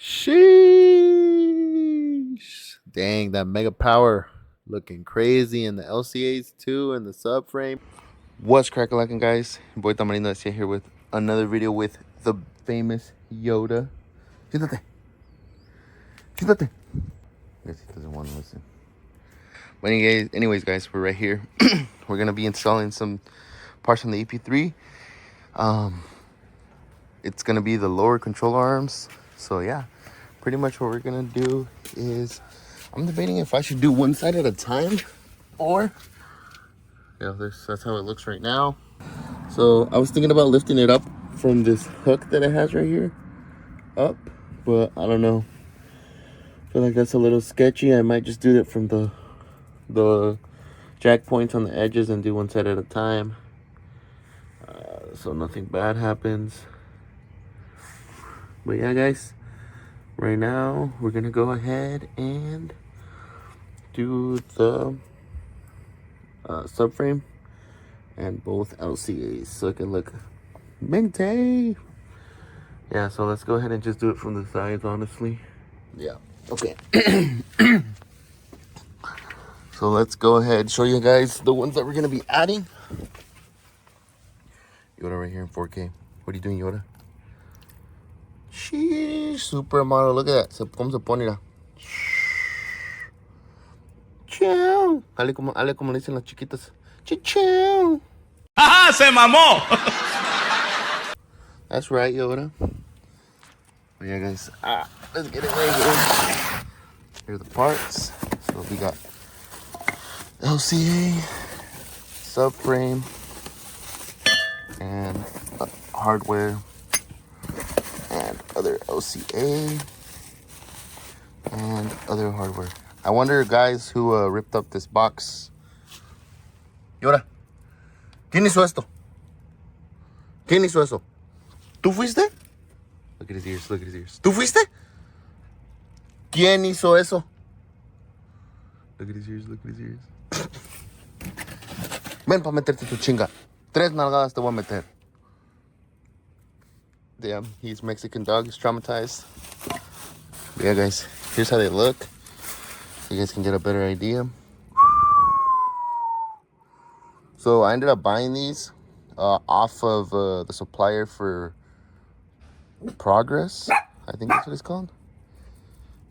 Sheesh. Dang, that mega power looking crazy in the LCAs too and the subframe. What's crackalacking, guys? Your boy Tamarino LCA here with another video with the famous Yoda. Siéntate. Siéntate. I guess he doesn't want to listen. But anyways, guys, we're right here. We're going to be installing some parts from the EP3. It's going to be the lower control arms. So yeah, pretty much what we're going to do is, I'm debating if I should do one side at a time or, that's how it looks right now. So I was thinking about lifting it up from this hook that it has right here up, but I don't know. I feel like that's a little sketchy. I might just do it from the jack points on the edges and do one side at a time, so nothing bad happens. But yeah, guys, right now we're gonna go ahead and do the subframe and both LCAs so it can look minty. Yeah, so let's go ahead and just do it from the sides, honestly. Yeah, okay. So let's go ahead and show you guys the ones that we're gonna be adding. Yoda right here in 4K. What are you doing, Yoda? Sheesh, super model. Look at that. ¿Cómo se pone? Mira. Chao. Ale como le dicen las chiquitas. Chao. ¡Ajá! ¡Se mamó! That's right, Yoda. But yeah, guys. Let's get it right here. Here are the parts. So we got LCA, subframe, and hardware, and other LCA, and other hardware. I wonder, guys, who ripped up this box. Yoda, ¿quién hizo esto? ¿Quién hizo eso? ¿Tú fuiste? Look at his ears, look at his ears. ¿Tú fuiste? ¿Quién hizo eso? Look at his ears, look at his ears. Ven pa' meterte tu chinga. 3 nalgadas te voy a meter. Damn, he's Mexican dog. He's traumatized. But yeah, guys, here's how they look. So you guys can get a better idea. So I ended up buying these off of the supplier for Progress. I think that's what it's called.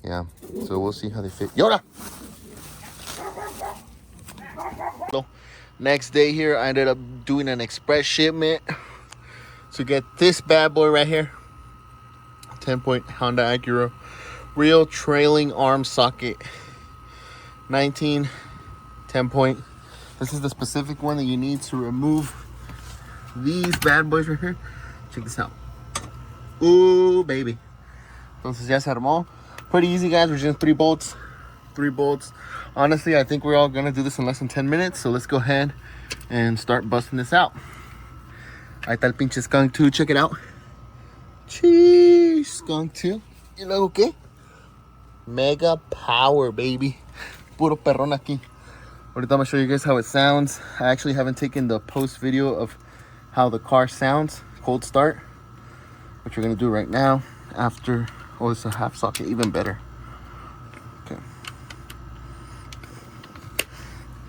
Yeah, so we'll see how they fit. Yoda! So, next day here, I ended up doing an express shipment to get this bad boy right here. 10-point Honda Acura real trailing arm socket. 19 10-point. This is the specific one that you need to remove these bad boys right here. Check this out. Ooh, baby. Entonces ya se armó. Pretty easy, guys. We're just 3 bolts. 3 bolts. Honestly, I think we're all gonna do this in less than 10 minutes. So let's go ahead and start busting this out. Ahí está el pinche Skunk 2. Check it out. Cheese, Skunk 2. You know qué? Mega power, baby. Puro perrón aquí. Ahorita I'm gonna show you guys how it sounds. I actually haven't taken the post video of how the car sounds, cold start, which we're gonna do right now after. Oh, it's a half socket, even better.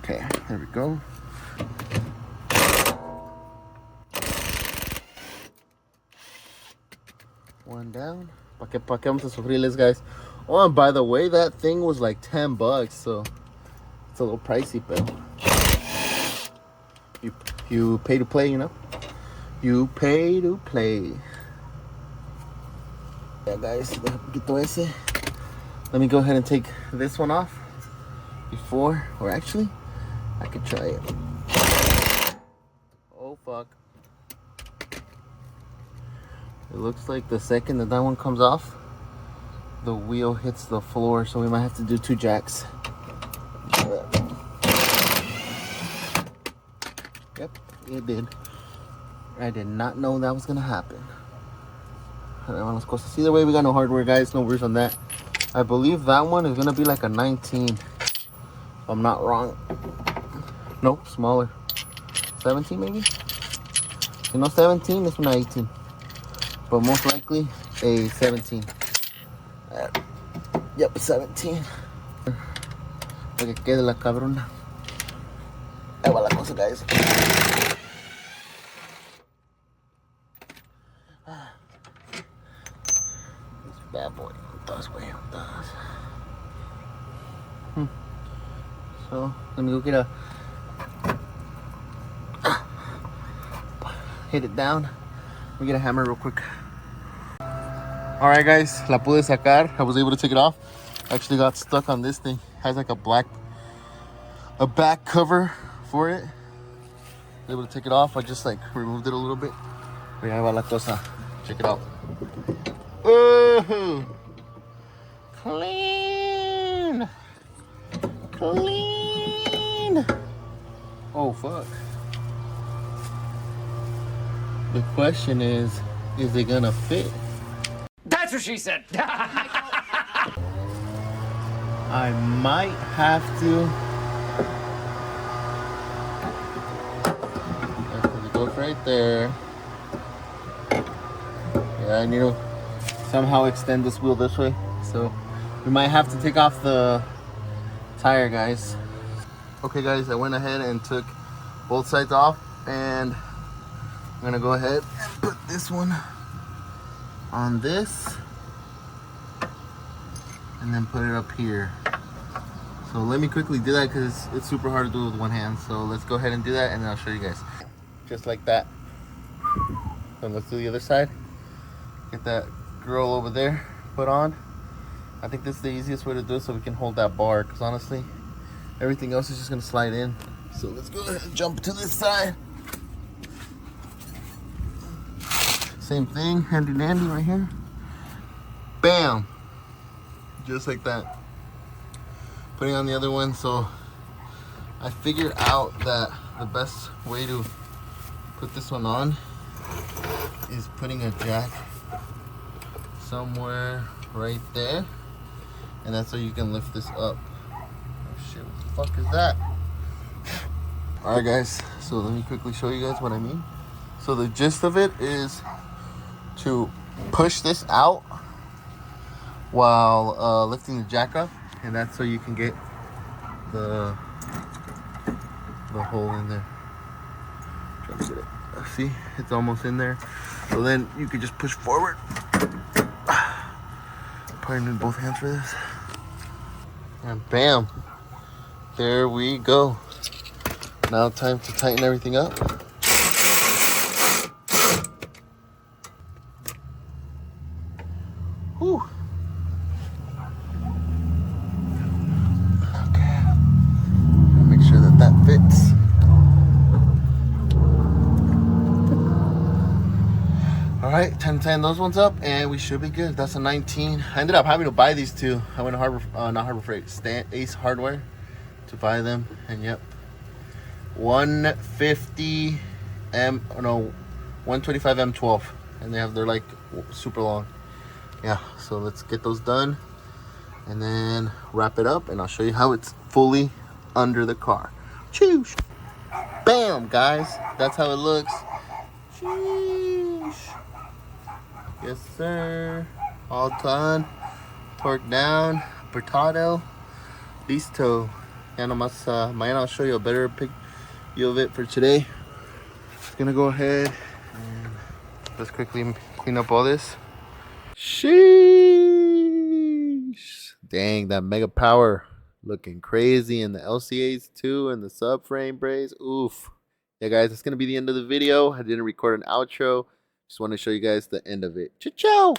Okay, there we go. One down. Pa' que vamos a sufrirles, guys. Oh, and by the way, that thing was like $10, so it's a little pricey, but you pay to play, you know? You pay to play. Yeah, guys, let me go ahead and take this one off before, or actually, I could try it. Oh, fuck. It looks like the second that one comes off, the wheel hits the floor, so we might have to do 2 jacks. Yep, it did. I did not know that was gonna happen. Either way, we got no hardware, guys. No worries on that. I believe that one is gonna be like a 19. If I'm not wrong. Nope, smaller. 17 maybe? You know, 17, this one 18. But most likely a 17. Yep, 17. Para que quede la cabrona. Ahí va la cosa, guys. This bad boy. Does way. Does. So, let me go get a... hit it down. Let me get a hammer real quick. Alright guys, la pude sacar. I was able to take it off. Actually got stuck on this thing. Has like a back cover for it. Able to take it off. I just like removed it a little bit. But ahí va la cosa. Check it out. Ooh, clean. Clean. Oh fuck. The question is it gonna fit? That's what she said. I might have to. It goes right there. Yeah, I need to somehow extend this wheel this way. So we might have to take off the tire, guys. Okay guys, I went ahead and took both sides off, and I'm gonna go ahead and put this one on this and then put it up here. So let me quickly do that because it's super hard to do with one hand. So let's go ahead and do that, and then I'll show you guys. Just like that. Then let's do the other side. Get that girl over there put on. I think this is the easiest way to do it so we can hold that bar, because honestly everything else is just gonna slide in. So let's go ahead and jump to this side. Same thing, handy dandy right here. Bam! Just like that. Putting on the other one. So I figured out that the best way to put this one on is putting a jack somewhere right there, and that's so you can lift this up. Oh shit, what the fuck is that? Alright guys, so let me quickly show you guys what I mean. So the gist of it is to push this out while lifting the jack up, and that's so you can get the hole in there. Try to get it. See, it's almost in there. So then you can just push forward. Probably need both hands for this. And bam, there we go. Now time to tighten everything up. Whew. Okay. Make sure that that fits. All right, 10 those ones up, and we should be good. That's a 19. I ended up having to buy these two. I went to not Harbor Freight, Ace Hardware to buy them, and yep, 150 125 M12, and they're like super long. Yeah, so let's get those done and then wrap it up, and I'll show you how it's fully under the car. Cheers. Bam, guys, that's how it looks. Sheesh. Yes sir, all done, torque down, apertado, listo. Ya nomás, mañana I'll show you a better pic view of it. For today, just gonna go ahead and let's quickly clean up all this. Sheesh. Dang, that mega power looking crazy, and the LCAs too, and the subframe brace. Oof. Yeah guys, that's gonna be the end of the video. I didn't record an outro. Just want to show you guys the end of it. Ciao.